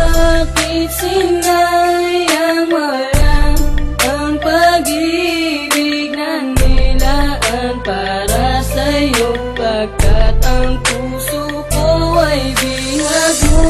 Bakit sinayang walang ang pag-ibig na nilaan para sa'yo? Pagkat ang puso ko ay bihag mo,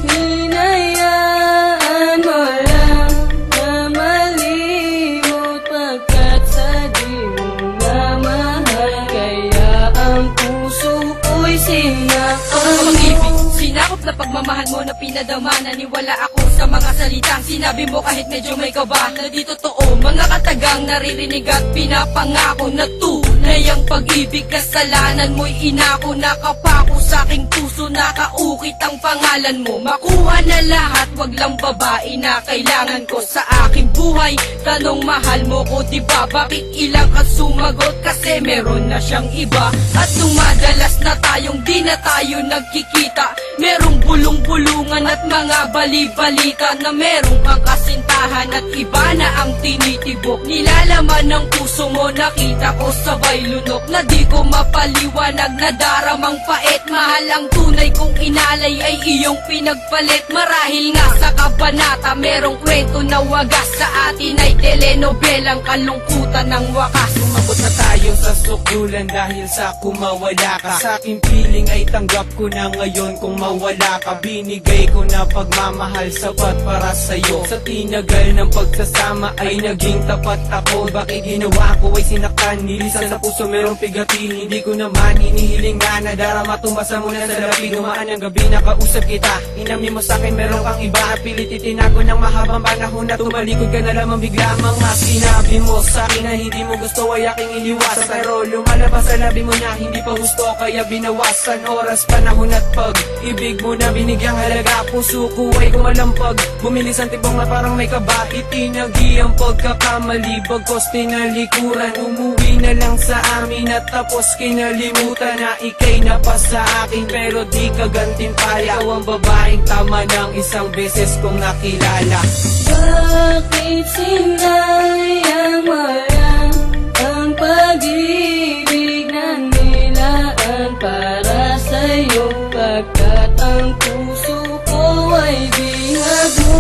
hinayaan mo lang na malimot. Pagkat sa di mo na mahal, kaya ang puso ko'y sinakal mo. Sinakop na pagmamahal mo na pinadama. Naniwala ako sa mga salitang sinabi mo kahit medyo may kaba. Na di totoo, mga katagang naririnig at pinapangako na tunay ang pag-ibig. Kasalanan mo'y inako, nakapako sa aking puso, nakaukit ang pangalan mo. Makuha na lahat, wag lang babae na kailangan ko sa aking buhay. Tanong mahal mo ko diba? Bakit ilang ka sumagot? Kasi meron na siyang iba. At nung madalas na tayong di na tayo nagkikita, merong bulong-bulungan at mga bali-balita na merong kang kasintahan at iba na ang tinitibok. Nilalaman ng puso mo, nakita ko sabay lunok na di ko mapaliwanag, na daramang pait. Mahal ang tunay kong inalay ay iyong pinagpalit. Marahil nga sa kabanata merong kwento na wagas, sa atin ay telenobelang kalungkutan ng wakas. Umabot na tayo sa sukdulan dahil sa kumawala ka. Sa aking piling ay tanggap ko na ngayon kung mawala ka. Binigay ko na pagmamahal sapat para sa'yo. Sa tinagal ng pagsasama ay naging tapat ako. Bakit ginawa ko ay sinaktan, nilisan sa puso merong pigati. Hindi ko naman inihiling na nadarama, tumasa mo na sa labi. Dumaan ang gabi, nakausap kita, inamin mo sa'kin meron kang iba. At pilit itinago ng mahabang panahon na tumalikod ka na lamang bigla. Mga sinabi mo sa'kin na hindi mo gusto ay aking iniwasan. Pero lumalabas sa labi mo na hindi pa gusto, kaya binawasan oras, panahon at pag-ibig mo na binigyang halaga. Puso ko ay kumalampag, bumilis ang tibong na parang may kaba. Itinagi ang pagkakamali, bagkos tinalikuran. Umuwi na lang sa amin at tapos kinalimutan na ikay na pa sa akin, pero di ka gantimpala. Ikaw ang babaeng tama ng isang beses kong nakilala. Bakit sinayang walang ang pag-ibig na nilaan para sa'yo? Pagkat ang puso ko ay bihag mo,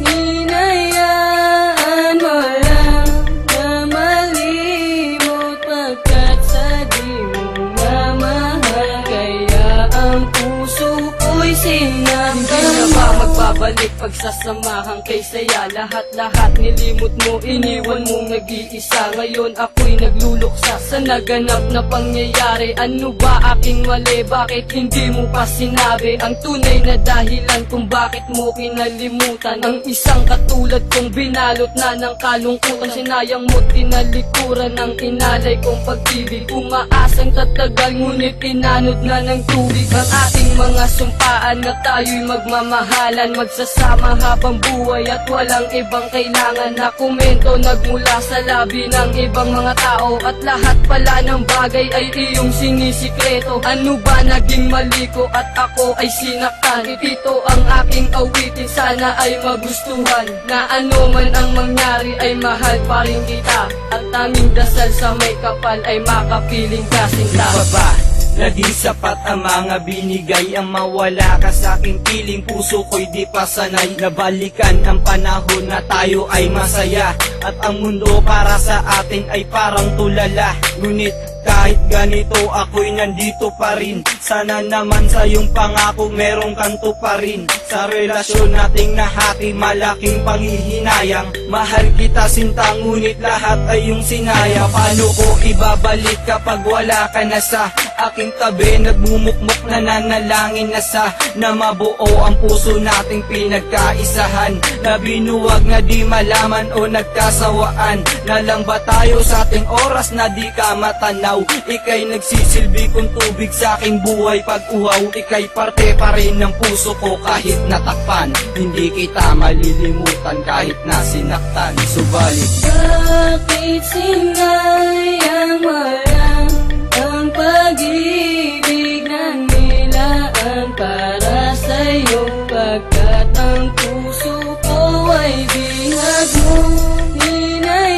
hinayaan mo lang na malimot. Pagkat sa di mo na mahal, kaya ang puso ko'y sinakal mo. Hindi na ba magbabalik pagsasamahan kay saya? Lahat-lahat nilimot mo, iniwan mong nag-iisa. Ngayon ako'y nagluluksa sa naganap na pangyayari. Ano ba aking mali? Bakit hindi mo pa sinabi ang tunay na dahilan kung bakit mo kinalimutan ang isang katulad kong binalot na ng kalungkutan? Sinayang mo, tinalikuran ng inalay kong pag-ibig. Umaasang tatagal, ngunit tinanod na ng tubig ang ating mga sumpaan na tayo'y magmamahalan, magsasama habang buhay at walang ibang kailangan na komento nagmula sa labi ng ibang mga tao. At lahat pala ng bagay ay iyong sinisikreto. Ano ba naging mali ko at ako ay sinaktan? Ito ang aking awitin, sana ay magustuhan. Na ano man ang mangyari ay mahal pa rin kita. At tanging dasal sa may kapal ay makapiling kasinta. Baba na di sapat ang mga binigay, ang mawala ka sa aking piling. Puso ko'y di pa sanay, nabalikan ang panahon na tayo ay masaya. At ang mundo para sa atin ay parang tulala. Ngunit kahit ganito ako'y nandito pa rin. Sana naman sa iyong pangako merong kanto pa rin. Sa relasyon nating nahati, malaking panghihinayang. Mahal kita sinta, ngunit lahat ay iyong sinayang. Paano ko ibabalik kapag wala ka na sa aking tabi? Nagmumukmok na nanalangin na sa na mabuo ang puso nating pinagkaisahan. Na binuwag na di malaman o nagkasawaan. Na lang ba tayo sa ating oras na di ka matanaw? Ika'y nagsisilbi kong tubig sa aking buhay pag-uhaw. Ika'y parte pa rin ng puso ko kahit natakpan. Hindi kita malilimutan kahit na sinaktan. Subalit bakit sinayang walang ang pag-ibig na nilaan para sa'yo? Pagkat ang puso ko ay bihag mo,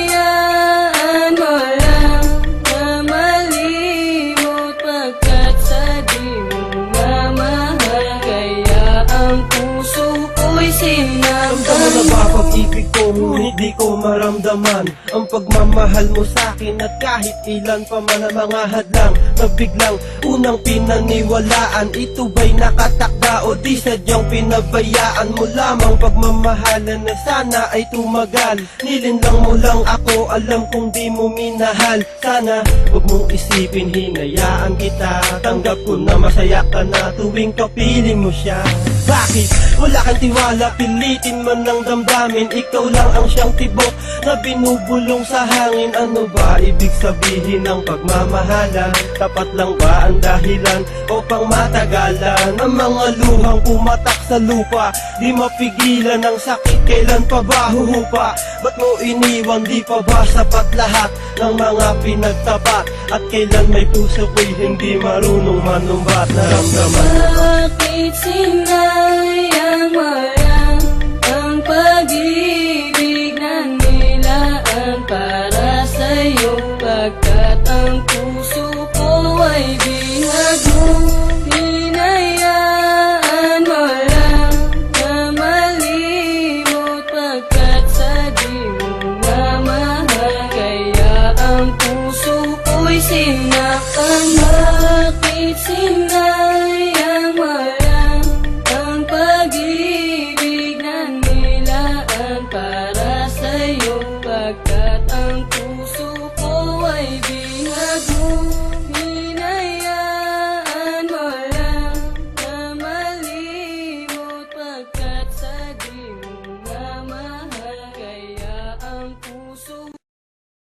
hinayaan mo lang na malimot. Pagkat sa di mo na mahal, kaya ang puso ko'y sinama. Ramdam mo na ba pag-ibig ko, ngunit di ko maramdaman ang pagmamahal mo sa'kin. At kahit ilan pa man ang mga hadlang na biglang unang pinaniwalaan, ito ba'y nakatakda o di sadyang pinabayaan mo lamang? Pagmamahalan na sana ay tumagal, nilinlang mo lang ako, alam kong di mo minahal. Sana huwag mong isipin, hinayaan kita. Tanggap ko na masaya ka na tuwing kapiling mo siya. Bakit wala kang tiwala, pilitin man ng damdamin? Ikaw lang ang siyang tibok na binubulong sa hangin. Ano ba ibig sabihin ng pagmamahalan? Tapat lang ba ang dahilan o pang matagalan? Ang mga luhang pumatak sa lupa, di mapigilan ang sakit, kailan pa ba huhupa? Ba't mo iniwan, di pa ba sapat lahat ng mga pinagtapat? At kailan may puso ko'y hindi marunong manumbat? Naramdaman mo ba? Bakit sinayang